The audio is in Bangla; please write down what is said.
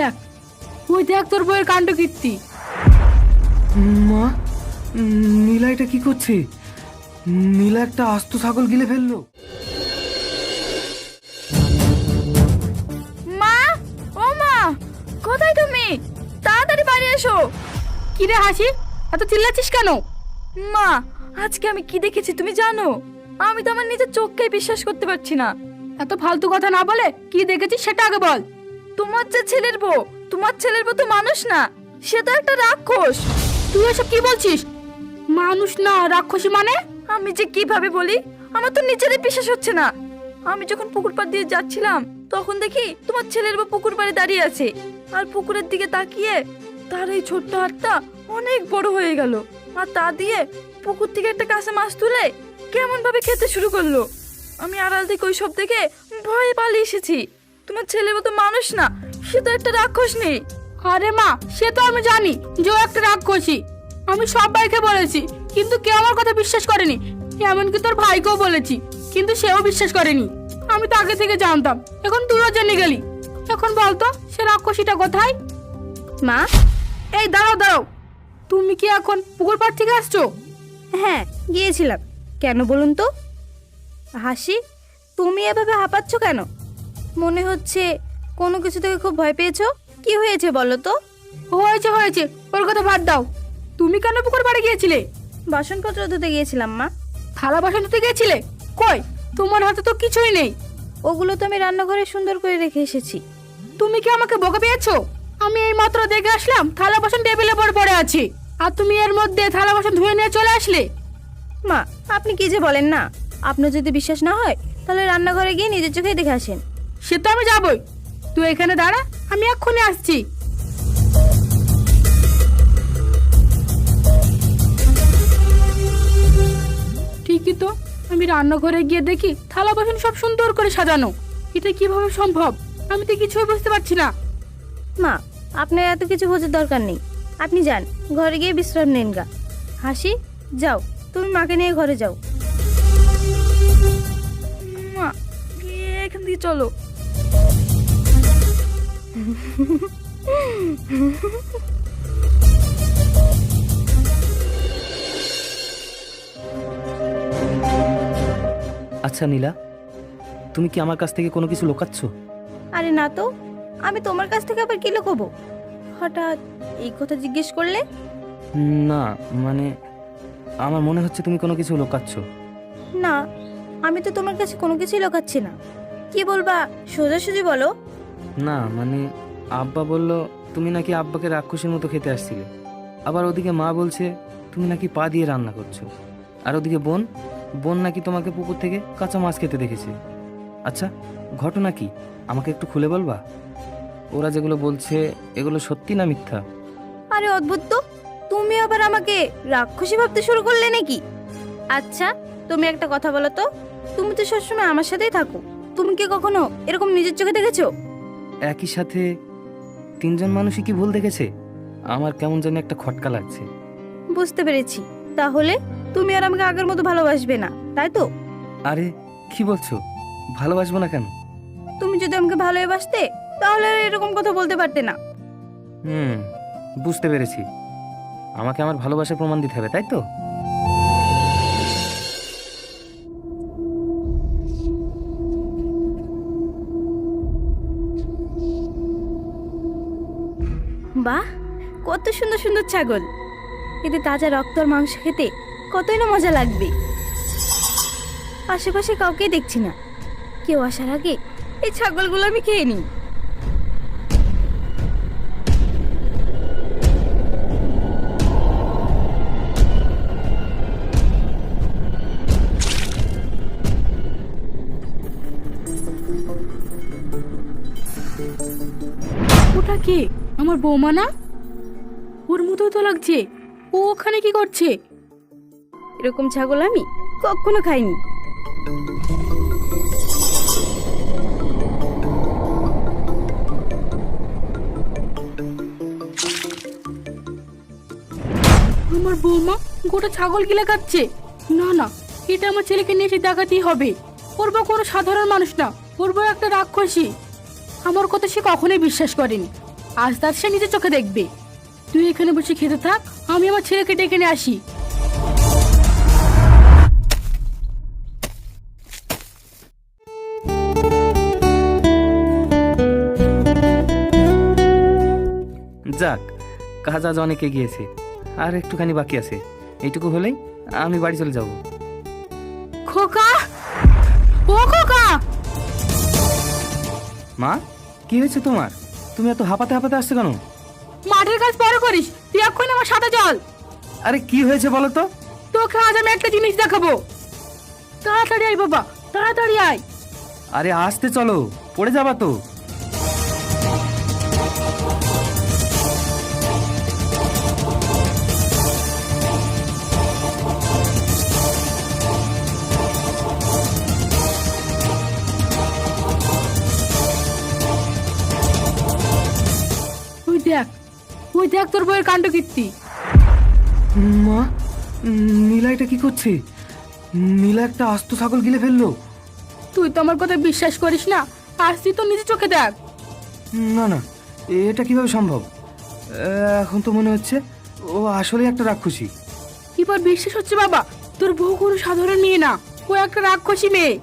দেখ, ওই দেখ তোর বউয়ের কাণ্ড কীর্তি। মা, নীলা এটা কি করছে? নীলা একটা আস্ত ছাগল গিলে ফেললো। মা, ও মা, কোথায় তুমি? তাড়াতাড়ি বাড়ি এসো। কি রে হাসি, এত চিল্লাচ্ছিস কেন? মা, আজকে আমি কি দেখেছি তুমি জানো? আমি তো আমার নিজের চোখকেই বিশ্বাস করতে পারছি না। এত ফালতু কথা না বলে কি দেখেছিস সেটা আগে বল। তোমার যে ছেলের বউ, তোমার ছেলের বউ তো মানুষ না, সে তো একটা রাক্ষস। তুই এসব কি বলছিস? মানুষ না রাক্ষসী মানে? আমি যে কিভাবে বলি, আমার তো নিজেরই বিশ্বাস হচ্ছে না। আমি যখন পুকুর পাড় দিয়ে যাচ্ছিলাম তখন দেখি তোমার ছেলের বউ পুকুর পাড়ে দাঁড়িয়ে আছে, আর পুকুরের দিকে তাকিয়ে তার এই ছোট্ট হাতটা অনেক বড় হয়ে গেল, আর তা দিয়ে পুকুর থেকে একটা কাঁচা মাছ তুলে কেমন ভাবে খেতে শুরু করলো। আমি আড়াল থেকে ওই সব দেখে ভয়ে পালিয়ে এসেছি। তোমার ছেলের বউ তো মানুষ না, সে তো একটা রাক্ষস নেই। আরে মা, সে তো আমি জানি যে ও একটা রাক্ষসী। আমি সবাইকে বলেছি কিন্তু কেউ আমার কথা বিশ্বাস করেনি। এমনকি তোর ভাইকেও বলেছি কিন্তু সেও বিশ্বাস করেনি। আমি তো আগে থেকে জানতাম, এখন তুইও জেনে গেলি। এখন বলতো সে রাক্ষসীটা কোথায়? মা, এই দাঁড়াও দাঁড়াও, তুমি কি এখন পুকুর পাড় থেকে আসছো? হ্যাঁ গিয়েছিলাম। কেন বলুন তো? হাসি, তুমি এভাবে হাঁপাচ্ছ কেন? মনে হচ্ছে কোনো কিছু থেকে খুব ভয় পেয়েছো। কি হয়েছে বলো তো? হয়েছে হয়েছে, ওর কথা বাদ দাও। তুমি কেন পুকুর পাড়ে গিয়েছিলে? বাসনপত্র ধুতে গিয়েছিলাম মা। থালা বাসন ধুতে গিয়েছিলে? কই, তোমার হাতে তো কিছুই নেই। ওগুলো তো আমি রান্নাঘরে সুন্দর করে রেখে এসেছি। তুমি কি আমাকে বকা পেয়েছো? আমি এই মাত্র দেখে আসলাম থালা বাসন টেবিলে পড়ে আছে, আর তুমি এর মধ্যে থালা বাসন ধুয়ে নিয়ে চলে আসলে। মা, আপনি কি যে বলেন না? আপনার যদি বিশ্বাস না হয় তাহলে রান্নাঘরে গিয়ে নিজের চোখেই দেখে আসেন। সে তো আমি যাবই, তুই এখানে দাঁড়া, আমি এক্ষুনি আসছি। ঠিকই তো, আমি রান্নাঘরে গিয়ে দেখি থালা বাসন সব সুন্দর করে সাজানো। এটা কিভাবে সম্ভব? আমি তো কিছুই বুঝতে পারছি না। মা, আপনার এত কিছু বোঝার দরকার নেই। আপনি যান, ঘরে গিয়ে বিশ্রাম নেন গা। হাসি, যাও, তুমি মাকে নিয়ে ঘরে যাও। মা, এখান থেকে চলো। আচ্ছা নীলা, তুমি কি আমার কাছ থেকে কোনো কিছু লুকাচ্ছ? আরে না তো, আমি তোমার কাছ থেকে আবার কি লুকোবো? হঠাৎ এই কথা জিজ্ঞেস করলে? না মানে, আমার মনে হচ্ছে তুমি কোনো কিছু লুকাচ্ছ। না, আমি তো তোমার কাছে কোনো কিছুই লুকাচ্ছি না। কি বলবা সোজাসুজি বলো। না মানে, আব্বা বলল তুমি নাকি আব্বাকে রাক্ষসের মতো খেতে আসছিলে। আবার ওদিকে মা বলছে তুমি নাকি পা দিয়ে রান্না করছো। আর ওদিকে বোন বোন নাকি তোমাকে পুকুর থেকে কাঁচা মাছ খেতে দেখেছে। আচ্ছা, ঘটনা কি আমাকে একটু খুলে বলবা? ওরা যেগুলো বলছে এগুলো সত্যি না মিথ্যা? আরে অদ্ভুত তো, তুমি আবার আমাকে রাক্ষসী ভাবতে শুরু করলে নাকি? আচ্ছা, তুমি একটা কথা বলো তো, তুমি তো সবসময় আমার সাথেই থাকো, তুমি কি কখনো এরকম নিজের চোখে দেখেছো? একই সাথে তিনজন মানুষই কি ভুল দেখেছে? আমার কেমন যেন একটা খটকা লাগছে। বুঝতে পেরেছি, তাহলে তুমি আর আমাকে আগের মতো ভালোবাসবে না, তাই তো? আরে কি বলছো? ভালোবাসবো না কেন? তুমি যদি আমাকে ভালোবাসতে তাহলে আর এরকম কথা বলতে পারতে না। বুঝতে পেরেছি, আমাকে আমার ভালোবাসার প্রমাণ দিতে হবে, তাই তো? বাহ, কত সুন্দর সুন্দর ছাগল! এতে তাজা রক্ত আর মাংস খেতে কতই না মজা লাগবে। আশেপাশে কাউকেই দেখছি না, কেউ আসার আগে এই ছাগলগুলো আমি খেয়ে নিই। ওটা কে? আমার বৌমা না? ওর মতো তো লাগছে। ও ওখানে কি করছে? এরকম ছাগল আমি কখনো খাইনি। আমার বৌমা গোটা ছাগল গিলে খাচ্ছে। না না, এটা আমার ছেলেকে নিয়ে এসে দেখাতেই হবে। ওর বউ কোনো সাধারণ মানুষ না, ওর বউ একটা রাক্ষসী। আমার কথা সে কখনোই বিশ্বাস করেনি। আজ তার সে নিজের চোখে দেখবে। তুই এখানে বসে খেতে থাক, আমি আমার ছেলেকে ডেকে নিয়ে আসি। যাক, কাজ আজ অনেক এগিয়েছে, আর একটুখানি বাকি আছে। এইটুকু হলেই আমি বাড়ি চলে যাব। খোকা, ও খোকা! মা, কি হয়েছে তোমার? তুমি এত হাঁপাতে হাঁপাতে আসছো কেন? মাঠের কাজ পরে করিস, তুই এক্ষুনি আমার সাথে চল। আরে কি হয়েছে বলো তো? তোকে আজ আমি একটা জিনিস দেখাবো। তাড়াতাড়ি আয় বাবা, তাড়াতাড়ি আয়। আরে আসতে চলো, পড়ে যাবা তো। ওই দেখ, ওই দেখ তোর বইয়ের কাণ্ড কীর্তি। মা, নীলা এটা কি করছে? নীলা একটা আস্ত ছাগল গিলে ফেললো। তুই তো আমার কথা বিশ্বাস করিস না, আজ তুই তো নিজে চোখে দেখ। না না, এটা কিভাবে সম্ভব? এখন তো মনে হচ্ছে ও আসলে একটা রাক্ষসী। এবার বিশ্বাস হচ্ছে বাবা, তোর বউ কোনো সাধারণ মেয়ে না, ও একটা রাক্ষসী মেয়ে।